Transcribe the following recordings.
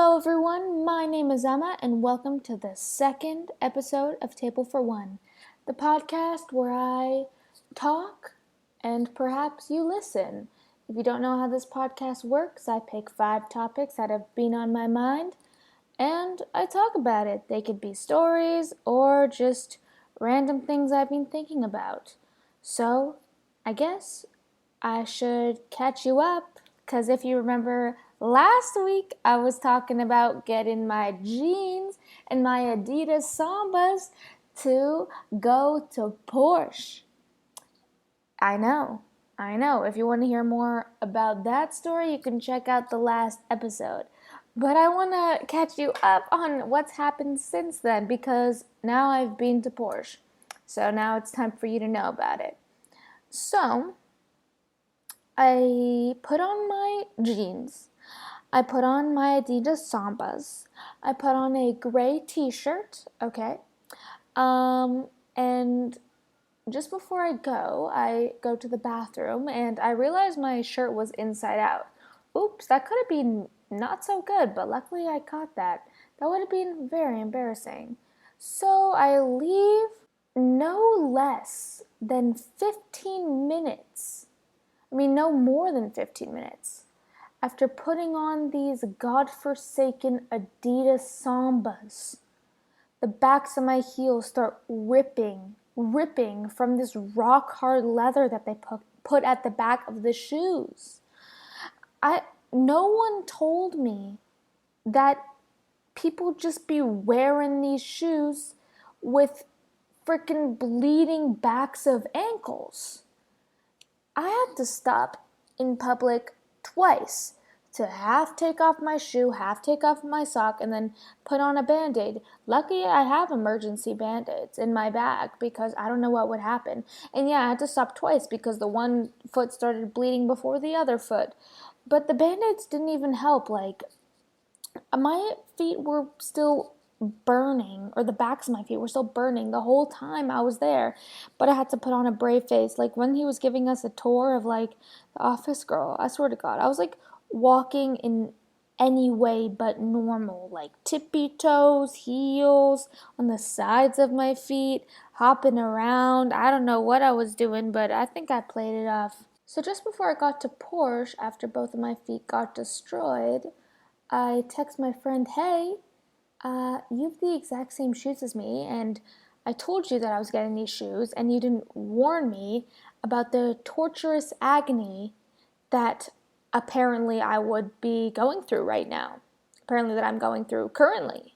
Hello everyone, my name is Emma and welcome to the second episode of Table for One, the podcast where I talk and perhaps you listen. If you don't know how this podcast works, I pick 5 topics that have been on my mind and I talk about it. They could be stories or just random things I've been thinking about. So, I guess I should catch you up, because if you remember last week, I was talking about getting my jeans and my Adidas Sambas to go to Porsche. I know. If you want to hear more about that story, you can check out the last episode. But I want to catch you up on what's happened since then, because now I've been to Porsche. So now it's time for you to know about it. So, I put on my jeans. I put on my Adidas Sambas. I put on a gray t-shirt, okay? And just before I go to the bathroom and I realized my shirt was inside out. Oops, that could have been not so good, but luckily I caught that. That would have been very embarrassing. So I leave no less than 15 minutes. No more than 15 minutes. After putting on these godforsaken Adidas Sambas, the backs of my heels start ripping from this rock hard leather that they put at the back of the shoes. No one told me that people just be wearing these shoes with freaking bleeding backs of ankles. I had to stop in public twice to half take off my shoe, half take off my sock, and then put on a Band-Aid. Luckily, I have emergency Band-Aids in my bag because I don't know what would happen. And yeah, I had to stop twice because the one foot started bleeding before the other foot. But the Band-Aids didn't even help. My feet were still burning, or the backs of my feet were still burning the whole time I was there, but I had to put on a brave face. When he was giving us a tour of the office, girl, I swear to God, I was walking in any way but normal, tippy toes, heels on the sides of my feet, hopping around. I don't know what I was doing, but I think I played it off. So just before I got to Porsche, after both of my feet got destroyed, I text my friend, hey, you have the exact same shoes as me, and I told you that I was getting these shoes, and you didn't warn me about the torturous agony that apparently I would be going through right now. Apparently that I'm going through currently.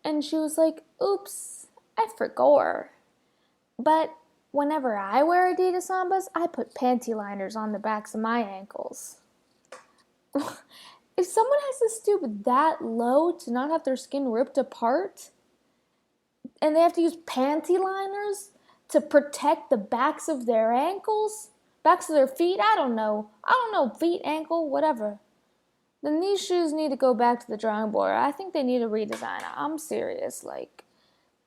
And she was like, oops, I forgot. But whenever I wear Adidas Sambas, I put panty liners on the backs of my ankles. If someone has to stoop that low to not have their skin ripped apart, and they have to use panty liners to protect the backs of their ankles, backs of their feet, I don't know, feet, ankle, whatever, then these shoes need to go back to the drawing board. I think they need a redesign. I'm serious.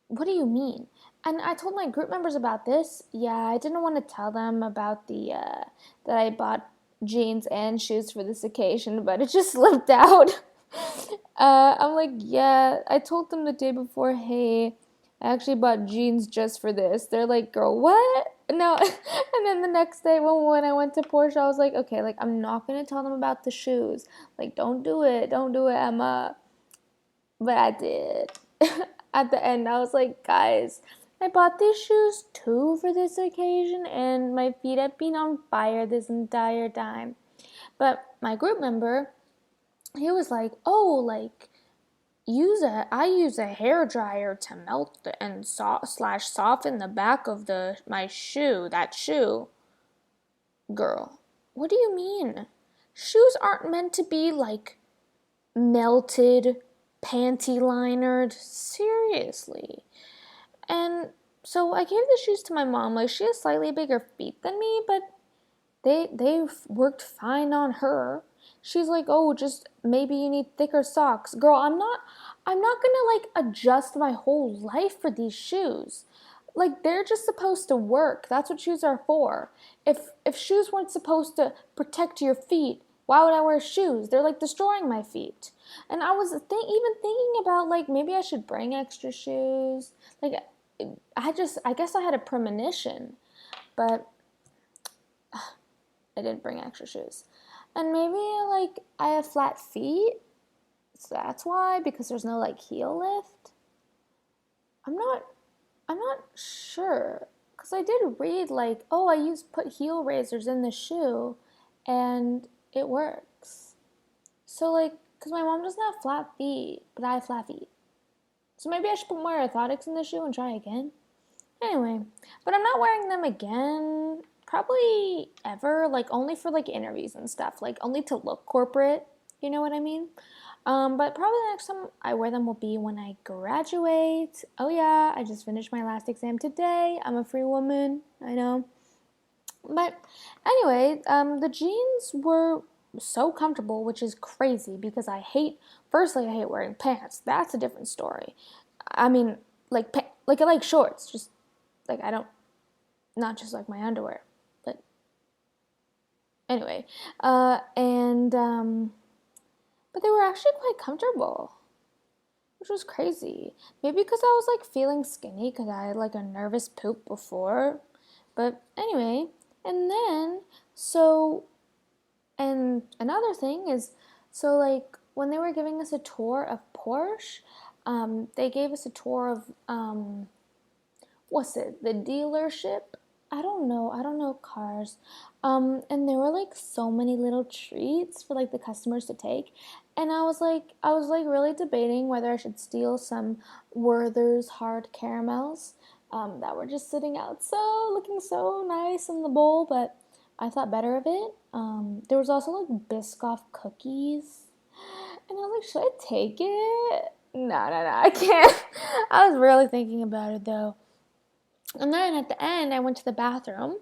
What do you mean? And I told my group members about this. Yeah, I didn't want to tell them about that I bought jeans and shoes for this occasion, but it just slipped out. I'm like, yeah, I told them the day before, hey, I actually bought jeans just for this. They're like, girl, what? No. And then the next day when I went to Porsche, I was like, okay, I'm not going to tell them about the shoes. Don't do it, Emma. But I did. At the end, I was like, guys, I bought these shoes too for this occasion, and my feet had been on fire this entire time. But my group member, he was like, oh, I use a hair dryer to melt and soften the back of my shoe. That shoe, girl. What do you mean? Shoes aren't meant to be melted, panty linered. Seriously. And so I gave the shoes to my mom. She has slightly bigger feet than me, but they've worked fine on her. She's like, oh, just maybe you need thicker socks. Girl, I'm not gonna adjust my whole life for these shoes. They're just supposed to work. That's what shoes are for. If shoes weren't supposed to protect your feet, Why would I wear shoes? They're like destroying my feet. And I was even thinking about like maybe I should bring extra shoes. Like I guess I had a premonition, but I didn't bring extra shoes. And maybe like I have flat feet, so that's why, because there's no like heel lift. I'm not I'm not sure, because I did read like, oh, put heel raisers in the shoe and it works. So like, because my mom doesn't have flat feet, but I have flat feet. So maybe I should put more orthotics in the shoe and try again. Anyway, but I'm not wearing them again probably ever, like only for like interviews and stuff, like only to look corporate, you know what I mean? But probably the next time I wear them will be when I graduate. Oh yeah, I just finished my last exam today. I'm a free woman, I know. But anyway, the jeans were so comfortable, which is crazy because firstly, I hate wearing pants. That's a different story. I mean, like I like shorts, just like I don't, not just like my underwear. But anyway, but they were actually quite comfortable, which was crazy. Maybe because I was like feeling skinny because I had like a nervous poop before. But anyway, and then so and another thing is, so like when they were giving us a tour of Porsche, they gave us a tour of what's it, the dealership? I don't know cars. And there were like so many little treats for like the customers to take. And I was like really debating whether I should steal some Werther's hard caramels that were just sitting out looking so nice in the bowl, but I thought better of it. There was also like Biscoff cookies. And I was like, should I take it? No, I can't. I was really thinking about it though. And then at the end, I went to the bathroom,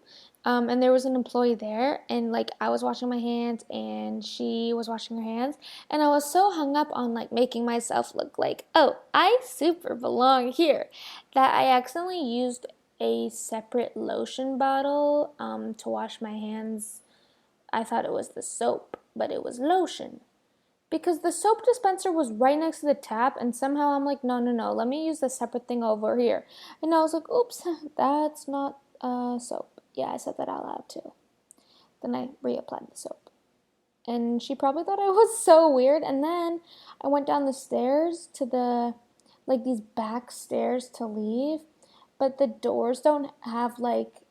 and there was an employee there, and like I was washing my hands, and she was washing her hands, and I was so hung up on like making myself look like, oh, I super belong here, that I accidentally used a separate lotion bottle to wash my hands. I thought it was the soap, but it was lotion because the soap dispenser was right next to the tap, and somehow I'm like, no, let me use the separate thing over here. And I was like, oops, that's not soap. Yeah, I said that out loud too. Then I reapplied the soap. And she probably thought I was so weird. And then I went down the stairs to like these back stairs to leave, but the doors don't have like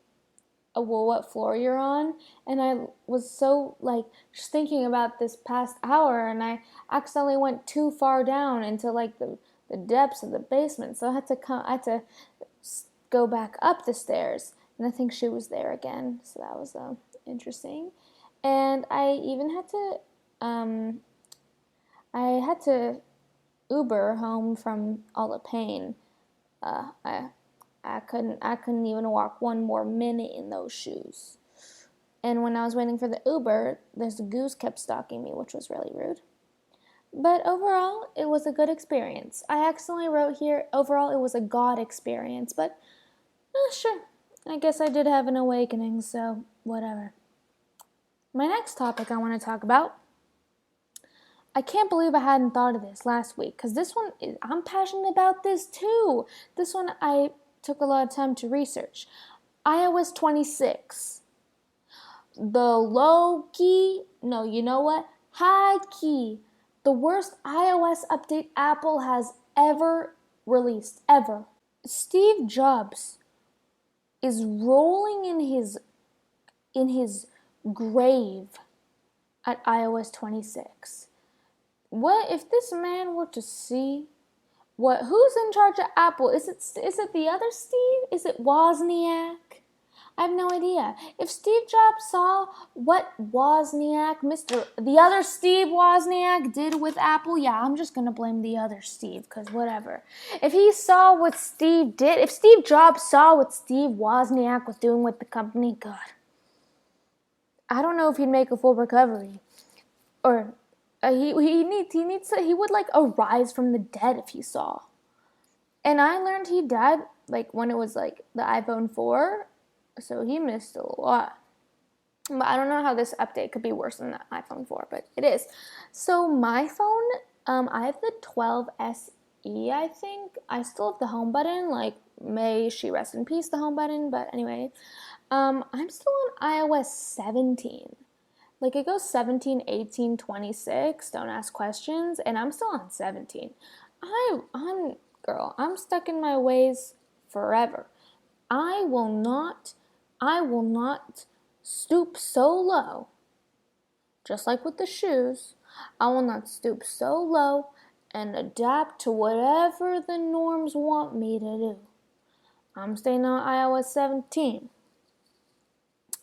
what floor you're on, and I was so like just thinking about this past hour, and I accidentally went too far down into like the depths of the basement, so I had to go back up the stairs, and I think she was there again, so that was interesting. And I had to Uber home from all the pain. uh, I I couldn't even walk one more minute in those shoes. And when I was waiting for the Uber, this goose kept stalking me, which was really rude. But overall, it was a good experience. I accidentally wrote here, overall, it was a God experience, but sure. I guess I did have an awakening, so whatever. My next topic I want to talk about, I can't believe I hadn't thought of this last week, because I'm passionate about this too. This one I took a lot of time to research. iOS 26. The low key, no, you know what? High key. The worst iOS update Apple has ever released, ever. Steve Jobs is rolling in his grave at iOS 26. What if this man were to see who's in charge of Apple? Is it the other Steve? Is it Wozniak? I have no idea. If Steve Jobs saw what the other Steve Wozniak did with Apple, yeah, I'm just gonna blame the other Steve, because whatever. If he saw what Steve did, if Steve Jobs saw what Steve Wozniak was doing with the company, God, I don't know if he'd make a full recovery. Or he would like arise from the dead if he saw. And I learned he died like when it was like the iPhone 4, so he missed a lot. But I don't know how this update could be worse than the iPhone 4, but it is. So my phone, I have the 12 SE, I think. I still have the home button, like, may she rest in peace, the home button, but anyway. I'm still on iOS 17. Like, it goes 17, 18, 26, don't ask questions, and I'm still on 17. I'm stuck in my ways forever. I will not stoop so low, just like with the shoes. I will not stoop so low and adapt to whatever the norms want me to do. I'm staying on iOS 17.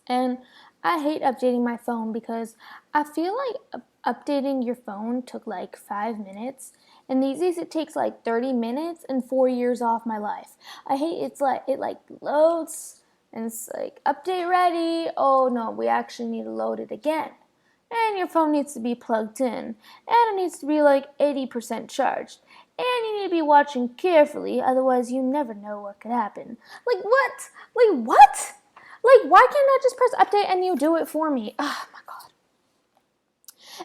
And I hate updating my phone because I feel like updating your phone took like 5 minutes, and these days it takes like 30 minutes and 4 years off my life. I hate it like loads and it's like update ready. Oh no, we actually need to load it again. And your phone needs to be plugged in, and it needs to be like 80% charged. And you need to be watching carefully, otherwise you never know what could happen. Like what? Like what? Like, why can't I just press update and you do it for me? Oh my god.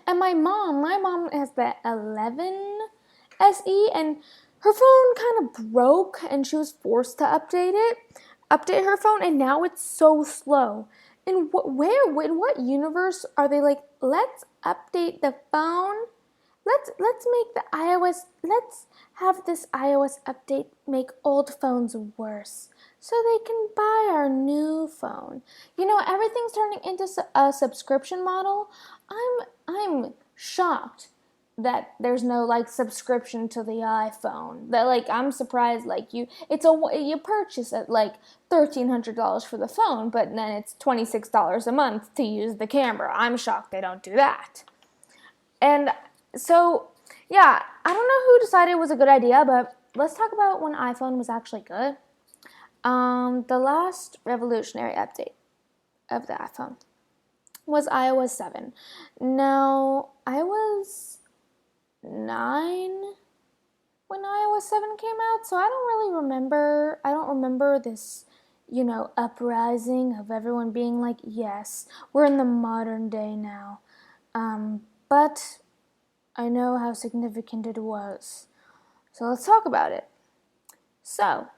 And my mom has the 11 SE, and her phone kind of broke and she was forced to update her phone, and now it's so slow. In what universe are they like, let's update the phone? Let's make the iOS, let's have this iOS update make old phones worse so they can buy our new phone. You know, everything's turning into a subscription model. I'm shocked that there's no like subscription to the iPhone. That like I'm surprised like you purchase at like $1,300 for the phone, but then it's $26 a month to use the camera. I'm shocked they don't do that. And so, yeah, I don't know who decided it was a good idea, but let's talk about when iPhone was actually good. The last revolutionary update of the iPhone was iOS 7. Now, I was 9 when iOS 7 came out, so I don't remember this, uprising of everyone being like, yes, we're in the modern day now. But I know how significant it was. So let's talk about it. So,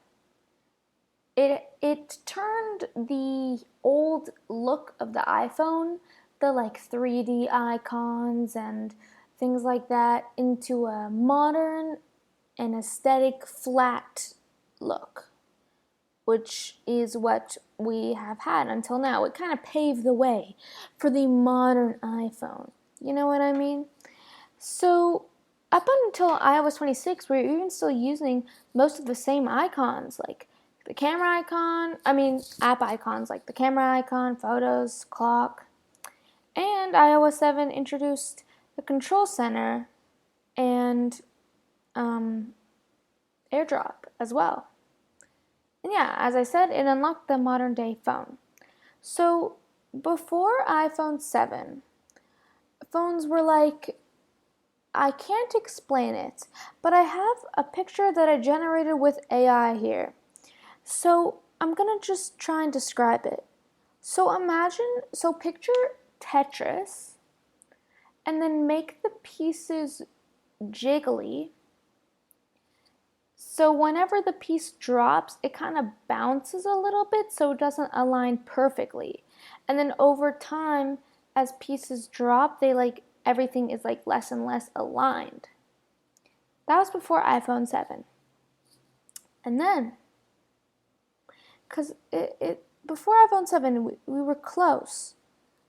it turned the old look of the iPhone, the like 3D icons and things like that, into a modern and aesthetic flat look, which is what we have had until now. It kind of paved the way for the modern iPhone. You know what I mean? So up until iOS 26, we're even still using most of the same icons, like the camera icon, app icons like the camera icon, photos, clock. And iOS 7 introduced the control center and AirDrop as well. And yeah, as I said, it unlocked the modern day phone. So before iPhone 7, phones were like, I can't explain it, but I have a picture that I generated with AI here. So I'm gonna just try and describe it. So picture Tetris, and then make the pieces jiggly. So whenever the piece drops, it kind of bounces a little bit so it doesn't align perfectly. And then over time, as pieces drop, everything is like less and less aligned. That was before iPhone 7. And then, because before iPhone 7, we were close,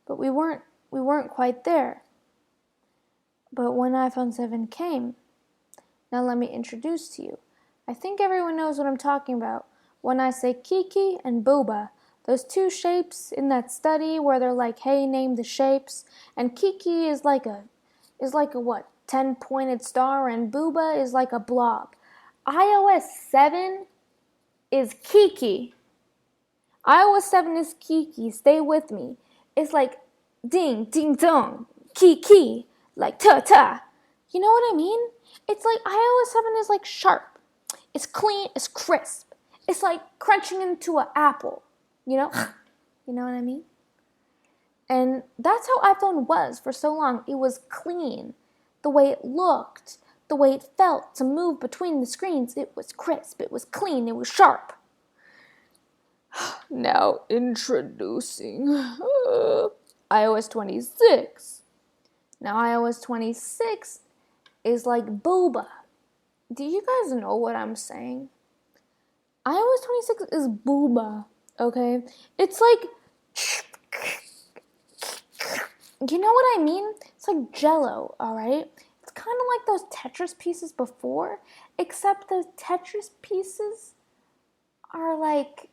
but we weren't quite there. But when iPhone 7 came, now let me introduce to you. I think everyone knows what I'm talking about when I say Kiki and Booba. Those two shapes in that study where they're like, hey, name the shapes. And Kiki is like a what, 10-pointed star, and Booba is like a blob. iOS 7 is Kiki. iOS 7 is Kiki. Stay with me. It's like ding, ding, dong, Kiki, like ta-ta. You know what I mean? It's like iOS 7 is like sharp. It's clean, it's crisp. It's like crunching into an apple, you know? You know what I mean? And that's how iPhone was for so long. It was clean. The way it looked, the way it felt to move between the screens, it was crisp, it was clean, it was sharp. Now introducing iOS 26. Now iOS 26 is like boba. Do you guys know what I'm saying? iOS 26 is booba, okay? It's like, you know what I mean? It's like Jello, alright? It's kind of like those Tetris pieces before, except the Tetris pieces are like,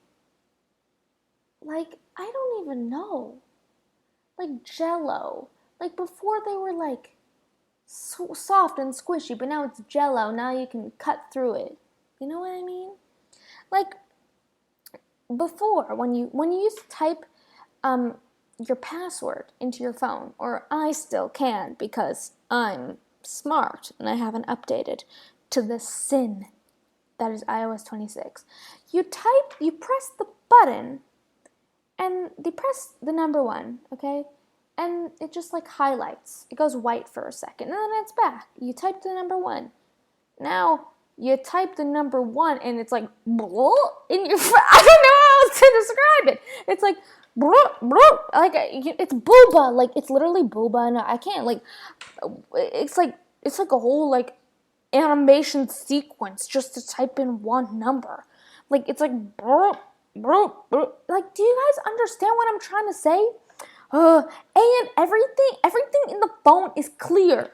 I don't even know. Like Jello. Like before they were like so soft and squishy, but now it's Jello. Now you can cut through it. You know what I mean? Like before, when you used to type your password into your phone, or I still can because I'm smart and I haven't updated to the sin that is iOS 26. You press the button, and they press the number 1, okay? And it just like highlights. It goes white for a second, and then it's back. You type the number 1. Now you type the number 1, and it's like in your. I don't know how else to describe it. It's like like it's booba. Like it's literally booba, and I can't like. It's like a whole like animation sequence just to type in one number. Like it's like like, do you guys understand what I'm trying to say? And everything in the phone is clear.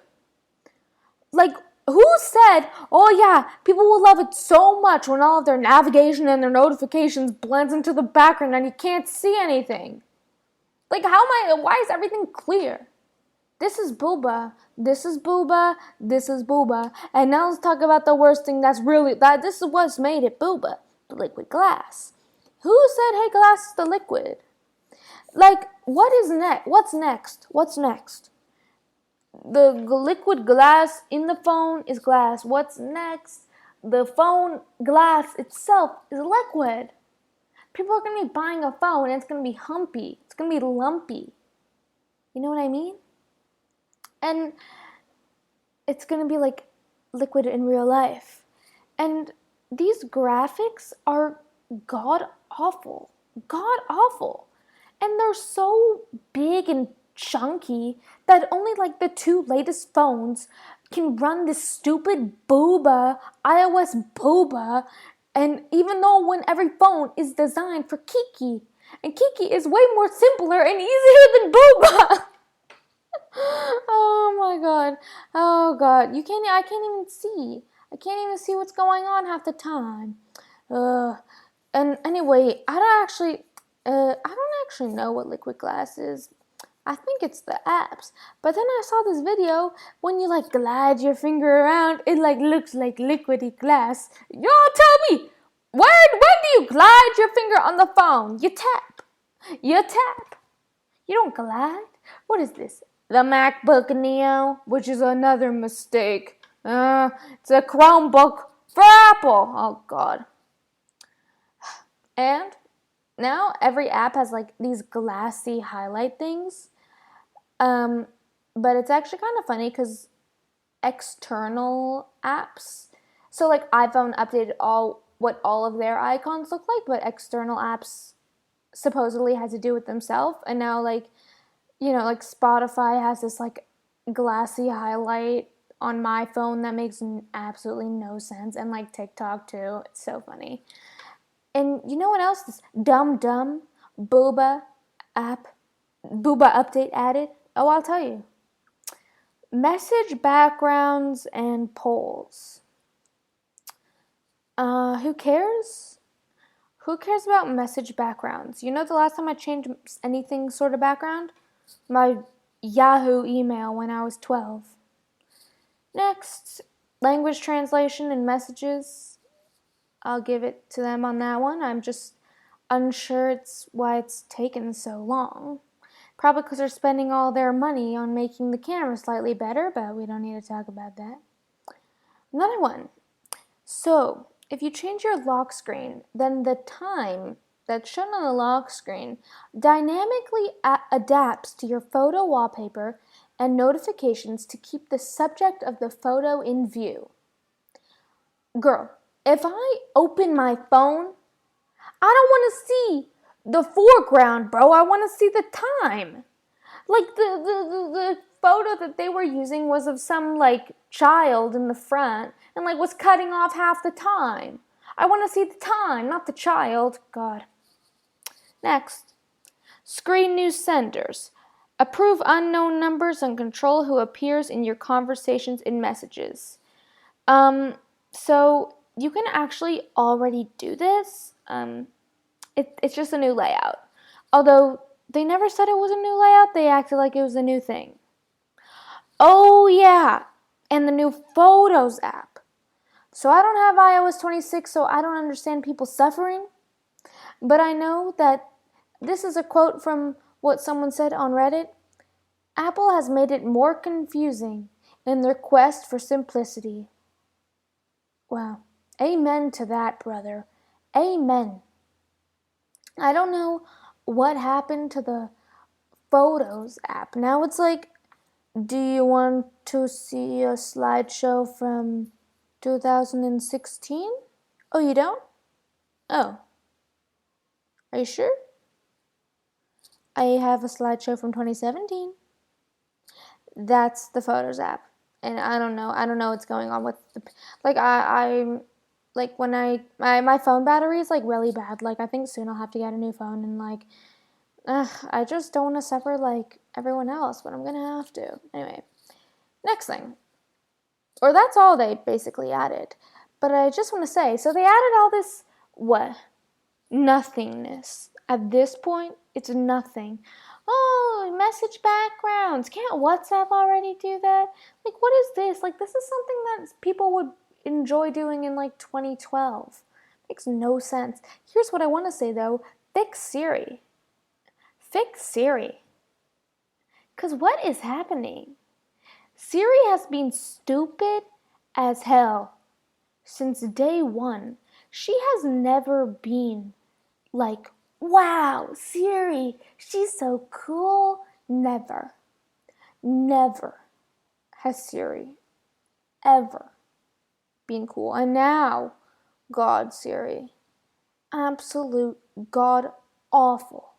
Like, who said, oh yeah, people will love it so much when all of their navigation and their notifications blends into the background and you can't see anything? Like, why is everything clear? This is booba, this is booba, this is booba. And now let's talk about the worst thing this is what's made it booba, the liquid glass. Who said, hey, glass is the liquid? Like, what's next? What's next? The liquid glass in the phone is glass. What's next? The phone glass itself is liquid. People are going to be buying a phone and it's going to be humpy. It's going to be lumpy. You know what I mean? And it's going to be like liquid in real life. And these graphics are god awful. And they're so big and chunky that only like the 2 latest phones can run this stupid booba, iOS booba. And even though when every phone is designed for Kiki, and Kiki is way more simpler and easier than booba. Oh god, I can't even see what's going on half the time. And anyway, I don't actually know what liquid glass is. I think it's the apps. But then I saw this video when you like glide your finger around, it like looks like liquidy glass. Y'all tell me, when do you glide your finger on the phone? You tap. You don't glide. What is this? The MacBook Neo, which is another mistake. It's a Chromebook for Apple. Oh god. And now every app has like these glassy highlight things. But it's actually kind of funny because external apps, so like iPhone updated what all of their icons look like, but external apps supposedly had to do with themselves. And now like, like Spotify has this like glassy highlight on my phone that makes absolutely no sense, and like TikTok too. It's so funny. And you know what else? This dumb booba update added? Oh, I'll tell you. Message backgrounds and polls. Who cares? Who cares about message backgrounds? You know the last time I changed anything sort of background? My Yahoo email when I was 12. Next, language translation and messages. I'll give it to them on that one. I'm just unsure why it's taken so long. Probably because they're spending all their money on making the camera slightly better, but we don't need to talk about that. Another one. So, if you change your lock screen, then the time that's shown on the lock screen dynamically adapts to your photo wallpaper and notifications to keep the subject of the photo in view. Girl, if I open my phone, I don't want to see the foreground, bro. I want to see the time. Like the photo that they were using was of some like child in the front and like was cutting off half the time. I want to see the time, not the child. God. Next. Screen news senders. Approve unknown numbers and control who appears in your conversations in messages. So you can actually already do this. It's just a new layout. Although they never said it was a new layout, they acted like it was a new thing. Oh yeah, and the new Photos app. So I don't have iOS 26, so I don't understand people suffering. But I know that this is a quote from what someone said on Reddit. Apple has made it more confusing in their quest for simplicity. Wow. Amen to that, brother. Amen. I don't know what happened to the Photos app. Now it's like, do you want to see a slideshow from 2016? Oh, you don't? Oh. Are you sure? I have a slideshow from 2017. That's the Photos app. And I don't know what's going on with the, like I'm like when my phone battery is like really bad. Like I think soon I'll have to get a new phone and like I just don't want to suffer like everyone else, but I'm gonna have to. Anyway, next thing. Or that's all they basically added. But I just want to say, so they added all this, what? Nothingness. At this point, it's nothing. Oh, message backgrounds. Can't WhatsApp already do that? Like, what is this? Like, this is something that people would enjoy doing in like 2012. Makes no sense. Here's what I want to say though. Fix Siri. Fix Siri. Because what is happening? Siri has been stupid as hell since day one. She has never been like, wow, Siri, she's so cool. Never has Siri ever been cool. And now, God, Siri, absolute god awful.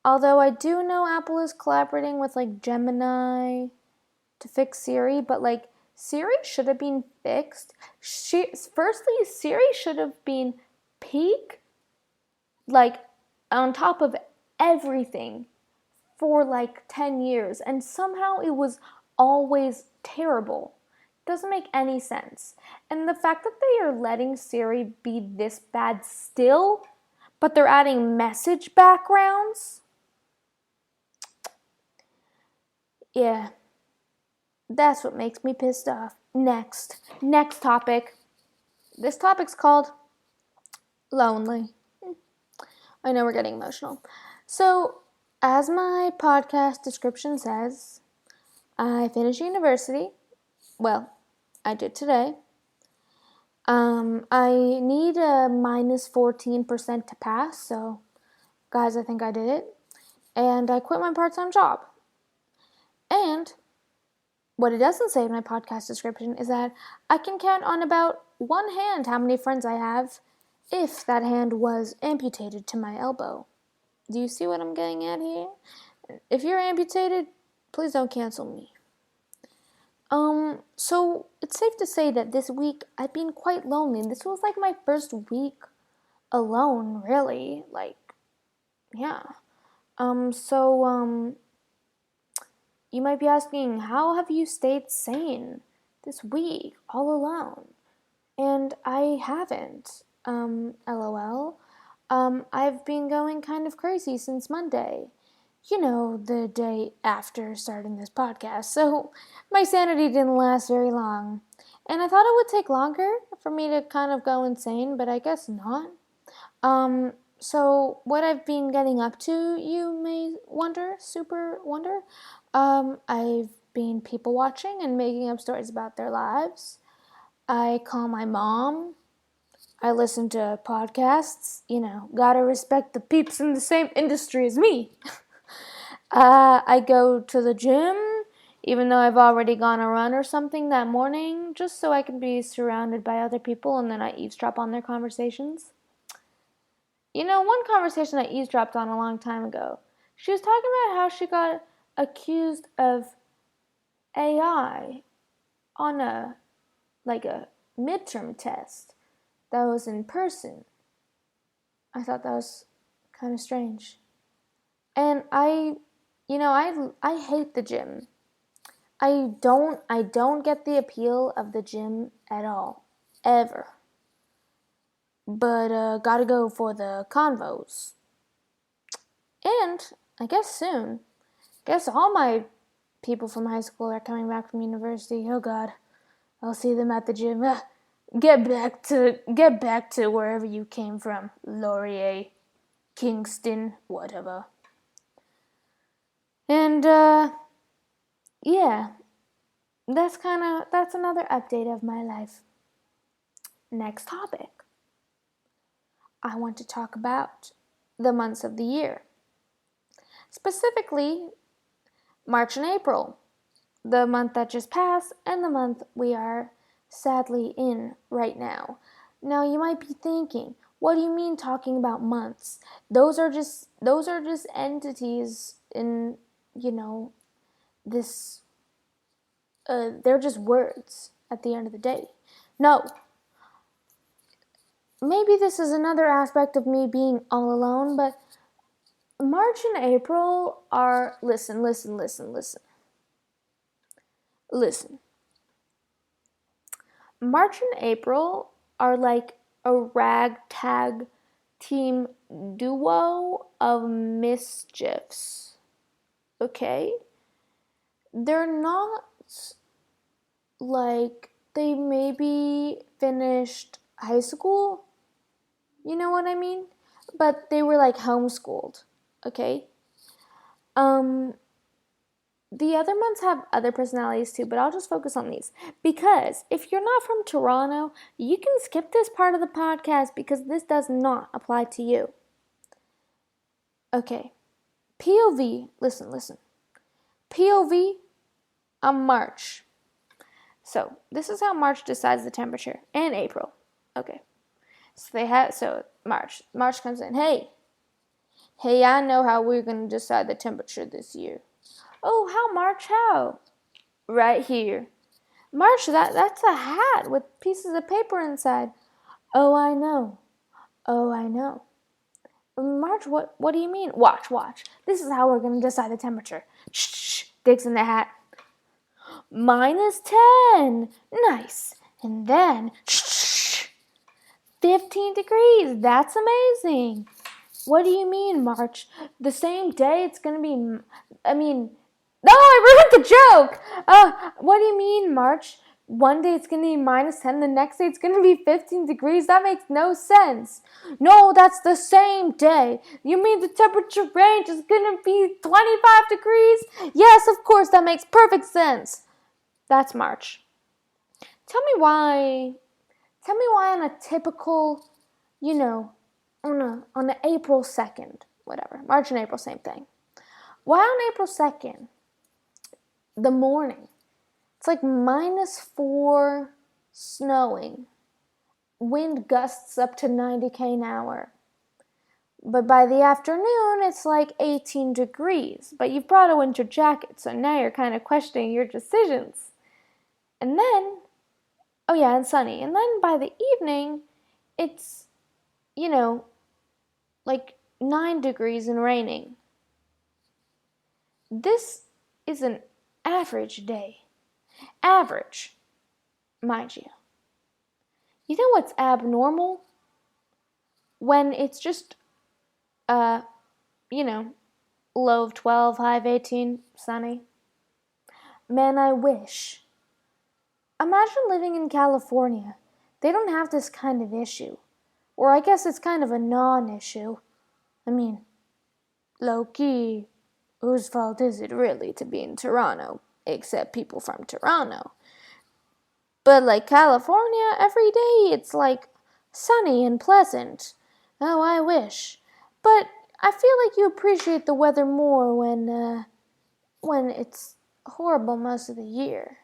Although I do know Apple is collaborating with like Gemini to fix Siri, but like Siri should have been fixed. Firstly, Siri should have been peak, like on top of everything for like 10 years, and somehow it was always terrible. Doesn't make any sense. And the fact that they are letting Siri be this bad still, but they're adding message backgrounds. Yeah, that's what makes me pissed off. Next topic. This topic's called lonely. I know we're getting emotional. So, as my podcast description says, I finished university. Well, I did today. I need a minus 14% to pass, so guys, I think I did it. And I quit my part-time job. And what it doesn't say in my podcast description is that I can count on about one hand how many friends I have if that hand was amputated to my elbow. Do you see what I'm getting at here? If you're amputated, please don't cancel me. So it's safe to say that this week I've been quite lonely. This was like my first week alone, really. Like, yeah. You might be asking, how have you stayed sane this week all alone? And I haven't, lol. I've been going kind of crazy since Monday. You know, the day after starting this podcast. So my sanity didn't last very long. And I thought it would take longer for me to kind of go insane, but I guess not. So what I've been getting up to, you may wonder, super wonder. I've been people watching and making up stories about their lives. I call my mom I listen to podcasts. Gotta respect the peeps in the same industry as me. I go to the gym, even though I've already gone a run or something that morning, just so I can be surrounded by other people and then I eavesdrop on their conversations. One conversation I eavesdropped on a long time ago, she was talking about how she got accused of AI on a midterm test that was in person. I thought that was kind of strange. And I hate the gym. I don't get the appeal of the gym at all. Ever. But gotta go for the convos. And I guess soon. Guess all my people from high school are coming back from university. Oh god. I'll see them at the gym. Get back to wherever you came from. Laurier, Kingston, whatever. And yeah, that's another update of my life. Next topic. I want to talk about the months of the year. Specifically, March and April, the month that just passed and the month we are sadly in right now. Now you might be thinking, what do you mean talking about months? Those are just entities in, this they're just words at the end of the day. No. Maybe this is another aspect of me being all alone, but March and April are listen. March and April are like a ragtag team duo of mischiefs. Okay? They're not like they maybe finished high school. You know what I mean? But they were like homeschooled. Okay? The other months have other personalities too, but I'll just focus on these. Because if you're not from Toronto, you can skip this part of the podcast because this does not apply to you. Okay. POV, listen. POV on March. So, this is how March decides the temperature. And April. Okay. So March comes in. Hey, I know how we're going to decide the temperature this year. Oh, how, March? How? Right here. March, that's a hat with pieces of paper inside. Oh, I know. March, what do you mean? Watch. This is how we're going to decide the temperature. Shh, digs in the hat. -10. Nice. And then, shh, 15 degrees. That's amazing. What do you mean, March? The same day it's going to be, no, I ruined the joke. What do you mean, March? One day it's going to be -10, the next day it's going to be 15 degrees? That makes no sense. No, that's the same day. You mean the temperature range is going to be 25 degrees? Yes, of course, that makes perfect sense. That's March. Tell me why on a typical, on a April 2nd, whatever, March and April, same thing. Why on April 2nd, the morning, it's like -4, snowing, wind gusts up to 90 km an hour. But by the afternoon, it's like 18 degrees. But you've brought a winter jacket, so now you're kind of questioning your decisions. And then, and sunny. And then by the evening, it's, like 9 degrees and raining. This is an average day. Average, mind you. You know what's abnormal? When it's just, low of 12, high of 18, sunny. Man, I wish. Imagine living in California. They don't have this kind of issue. Or I guess it's kind of a non-issue. Low-key, whose fault is it really to be in Toronto? Except people from Toronto. But like California, every day it's like Sunny and pleasant. Oh, I wish. But I feel like you appreciate the weather more when it's horrible most of the year.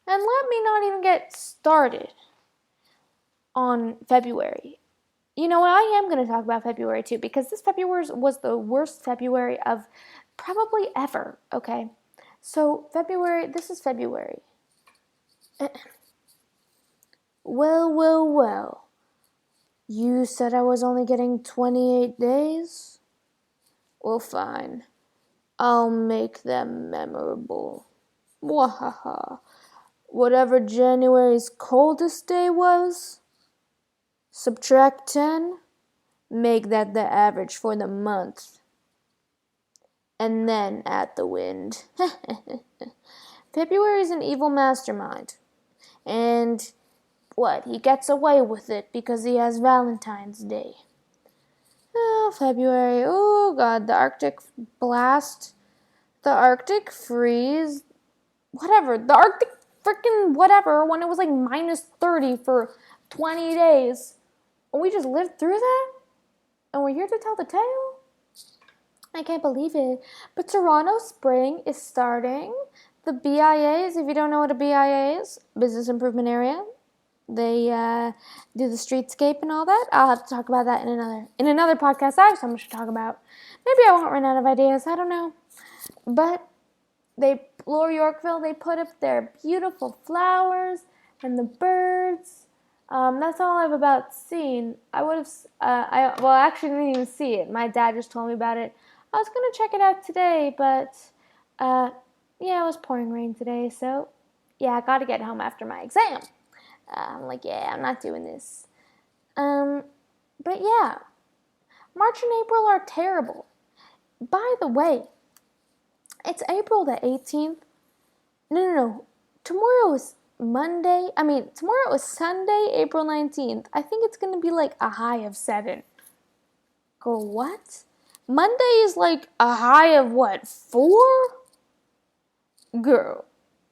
And let me not even get started on February. You know what? I am going to talk about February too, because this February was the worst February of probably ever, okay? So, this is February. Well. You said I was only getting 28 days? Well, fine. I'll make them memorable. Wahaha. Whatever January's coldest day was, subtract 10, make that the average for the month. And then add the wind. February's an evil mastermind. And what? He gets away with it because he has Valentine's Day. Oh, February. Oh, God. The Arctic blast. The Arctic freeze. Whatever. The Arctic freaking whatever when it was like minus 30 for 20 days. And we just lived through that? And we're here to tell the tale? I can't believe it. But Toronto Spring is starting. The BIAs, if you don't know what a BIA is, Business Improvement Area, they do the streetscape and all that. I'll have to talk about that in another podcast. I have so much to talk about. Maybe I won't run out of ideas. I don't know. But Bloor Yorkville, they put up their beautiful flowers and the birds. That's all I've about seen. I would have, I actually didn't even see it. My dad just told me about it. I was gonna check it out today, but yeah, it was pouring rain today, so yeah, I gotta get home after my exam. I'm like, yeah, I'm not doing this. But yeah, March and April are terrible. By the way, it's April the 18th. No. Tomorrow is tomorrow is Sunday, April 19th. I think it's going to be like a high of 7. Girl, what? Monday is like a high of what, 4? Girl,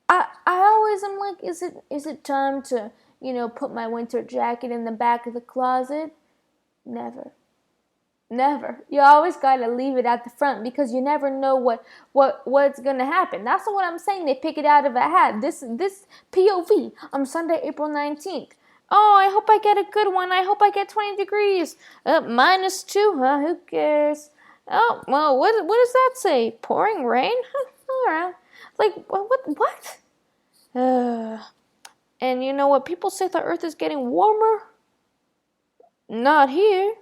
I always am like, is it time to, put my winter jacket in the back of the closet? Never. You always gotta leave it at the front because you never know what's gonna happen. That's what I'm saying. They pick it out of a hat. This POV on Sunday, April 19th. Oh, I hope I get a good one. I hope I get 20 degrees. -2, huh? Who cares? Oh, well, what does that say? Pouring rain? All right. Like, what? And you know what? People say the earth is getting warmer. Not here.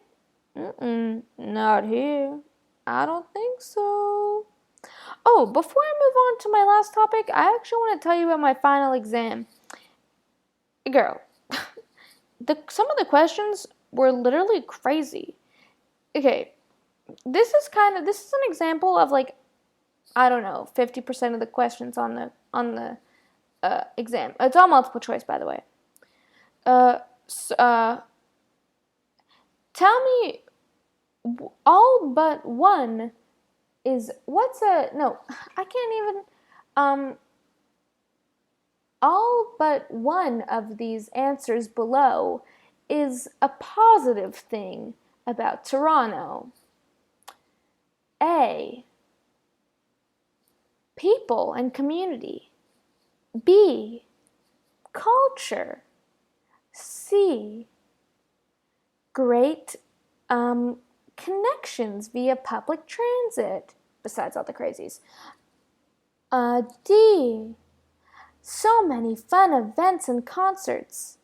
Not here. I don't think so. Oh, before I move on to my last topic, I actually want to tell you about my final exam. Girl, some of the questions were literally crazy. Okay, this is an example of like, I don't know, 50% of the questions on the exam. It's all multiple choice, by the way. Tell me, all but one is I can't even. All but one of these answers below is a positive thing about Toronto. A, people and community. B, culture. C, great connections via public transit, besides all the crazies. D, so many fun events and concerts.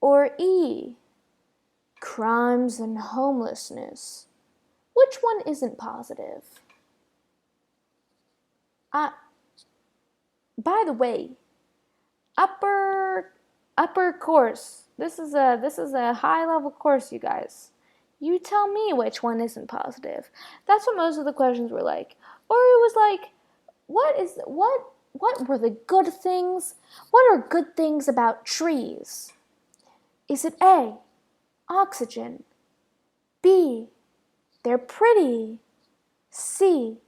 Or E, crimes and homelessness. Which one isn't positive? By the way, upper course. This is a high level course, you guys. You tell me which one isn't positive. That's what most of the questions were like. Or it was like, what were the good things? What are good things about trees? Is it A, oxygen? B, they're pretty? C,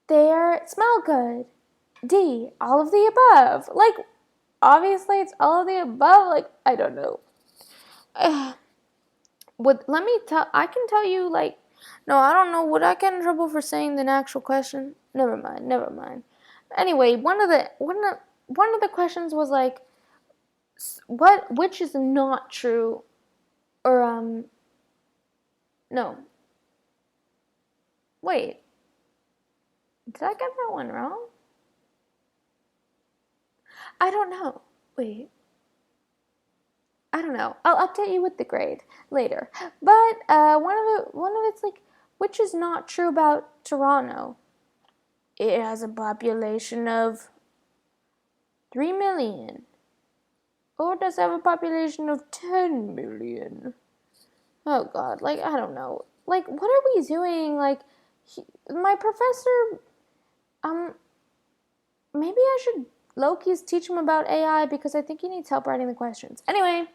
they smell good? D, all of the above? Like, obviously it's all of the above. Like, I don't know. I can tell you, like, no, I don't know. Would I get in trouble for saying the actual question? Never mind, never mind. Anyway, one of the questions was like, which is not true, or no, wait, did I get that one wrong? I don't know. Wait. I don't know. I'll update you with the grade later. But one of it's like, which is not true about Toronto. It has a population of 3 million, or does it have a population of 10 million? Oh God, like I don't know. Like what are we doing? Like my professor, um, maybe I should low-key teach him about AI because I think he needs help writing the questions. Anyway.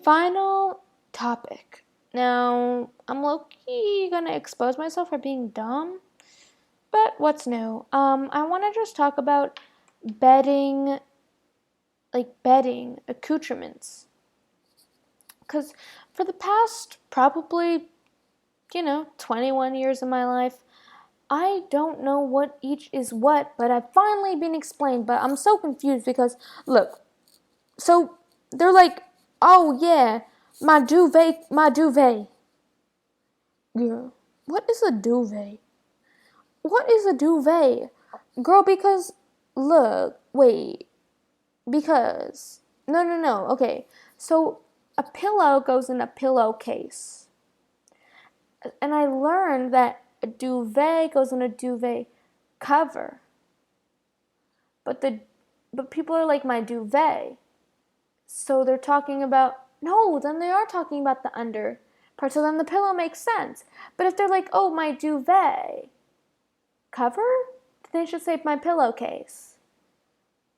Final topic. Now, I'm low-key gonna expose myself for being dumb, but what's new? I want to just talk about bedding accoutrements. Because for the past probably, 21 years of my life, I don't know what each is what, but I've finally been explained, but I'm so confused because, look, so they're like, oh yeah, my duvet. Girl, what is a duvet? What is a duvet? Girl, because, look, wait, because, no, okay. So, a pillow goes in a pillowcase. And I learned that a duvet goes in a duvet cover. But people are like, my duvet. So they're talking about, no, then they are talking about the under part, so then the pillow makes sense. But if they're like, oh, my duvet cover, they should say my pillowcase.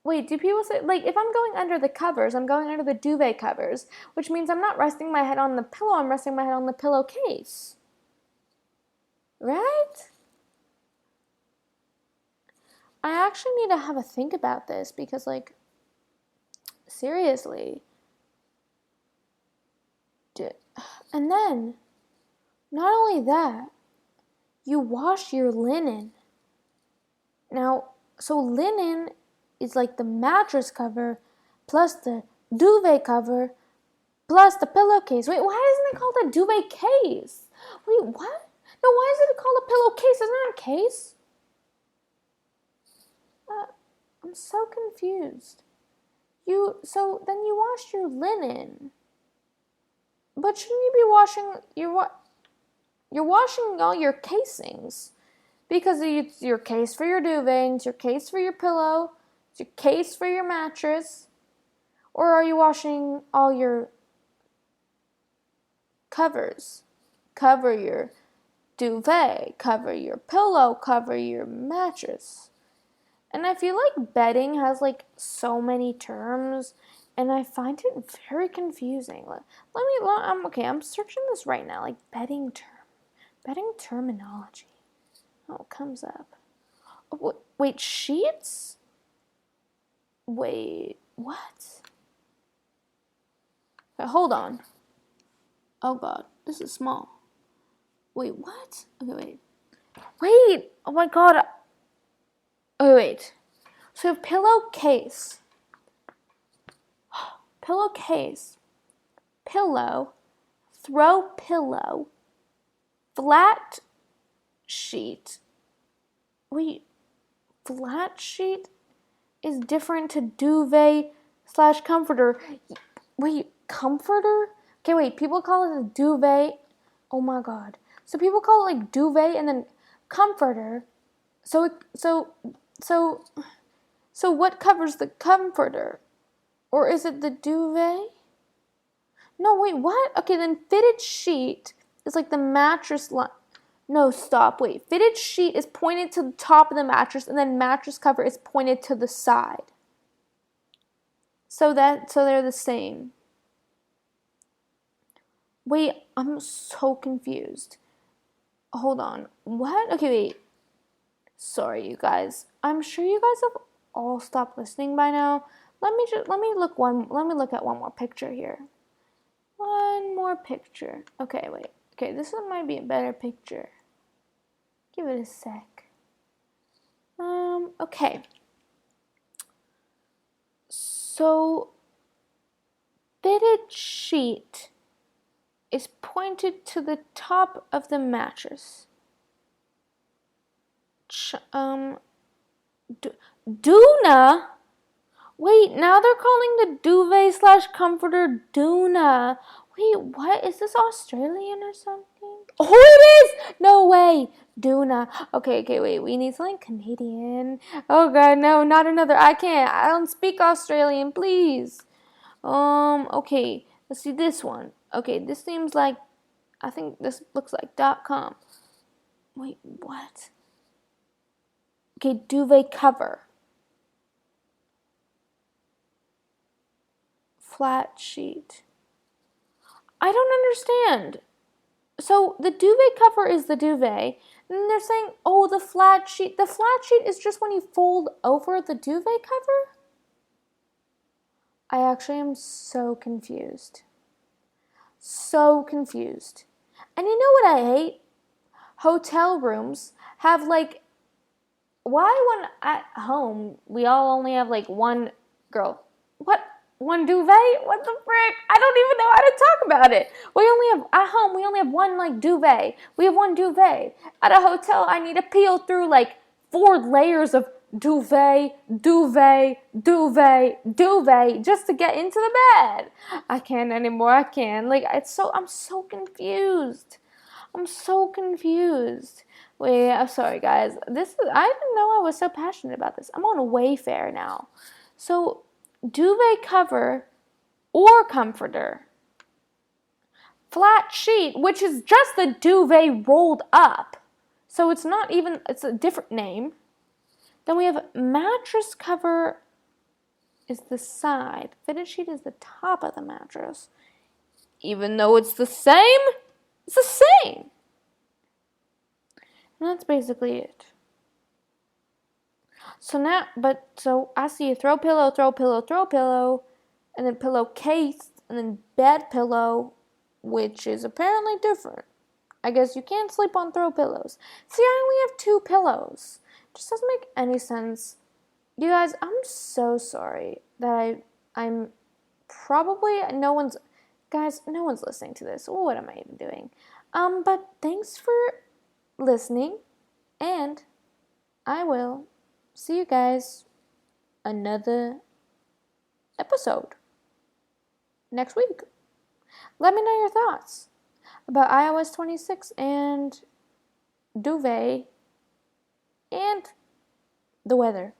Wait, do people say, like, if I'm going under the covers, I'm going under the duvet covers, which means I'm not resting my head on the pillow, I'm resting my head on the pillowcase. Right? I actually need to have a think about this because, like, seriously. And then, not only that, you wash your linen. Now, so linen is like the mattress cover plus the duvet cover plus the pillowcase. Wait, why isn't it called a duvet case? Wait, what? No, why is it called a pillowcase? Isn't it a case? I'm so confused. So then you wash your linen. But shouldn't you be washing you're washing all your casings? Because it's your case for your duvet, it's your case for your pillow, it's your case for your mattress. Or are you washing all your covers? Cover your duvet, cover your pillow, cover your mattress. And I feel like bedding has like so many terms, and I find it very confusing. I'm searching this right now, like bedding terminology. Oh, it comes up. Oh, wait, sheets? Wait, what? Okay, hold on. Oh God, this is small. Wait, what? Okay, wait. Wait! Oh my God. Okay, wait. So pillowcase, pillow, throw pillow, flat sheet. Wait, flat sheet is different to duvet / comforter. Wait, comforter? Okay, wait, people call it a duvet. Oh my God. So people call it like duvet and then comforter. So what covers the comforter? Or is it the duvet? No, wait, what? Okay, then fitted sheet is like the mattress line. No, stop, wait. Fitted sheet is pointed to the top of the mattress and then mattress cover is pointed to the side. So they're the same. Wait, I'm so confused. Hold on. What? Okay, wait. Sorry, you guys. I'm sure you guys have all stopped listening by now. Let me look at one more picture here. One more picture. Okay, wait. Okay, this one might be a better picture. Give it a sec. Okay. So, fitted sheet is pointed to the top of the mattress. Doona? Wait, now they're calling the duvet slash comforter Doona. Wait, what? Is this Australian or something? Oh, it is! No way! Doona. Okay, wait. We need something Canadian. Oh, God, no, not another. I can't. I don't speak Australian, please. Okay. Let's see this one. Okay, this seems like, I think this looks like .com. Wait, what? Okay, duvet cover. Flat sheet. I don't understand. So the duvet cover is the duvet, and they're saying, oh, the flat sheet. The flat sheet is just when you fold over the duvet cover? I actually am so confused. So confused. And you know what I hate? Hotel rooms have like, why when at home we all only have like one girl? What? One duvet? What the frick? I don't even know how to talk about it. We only have, at home, we only have one like duvet. We have one duvet. At a hotel, I need to peel through like 4 layers of duvet, duvet, duvet, duvet just to get into the bed. I can't anymore. I can't. Like, I'm so confused. I'm so confused. Wait, I'm sorry, guys. I didn't know I was so passionate about this. I'm on Wayfair now. So, duvet cover or comforter. Flat sheet, which is just the duvet rolled up. So it's not even, it's a different name. Then we have mattress cover is the side. Fitted sheet is the top of the mattress. Even though it's the same, it's the same. And that's basically it. So I see a throw pillow, and then pillowcase, and then bed pillow, which is apparently different. I guess you can't sleep on throw pillows. See, I only have 2 pillows. It just doesn't make any sense. You guys, I'm so sorry that I'm probably, no one's listening to this. What am I even doing? But thanks for listening, and I will see you guys another episode next week. Let me know your thoughts about iOS 26 and duvet and the weather.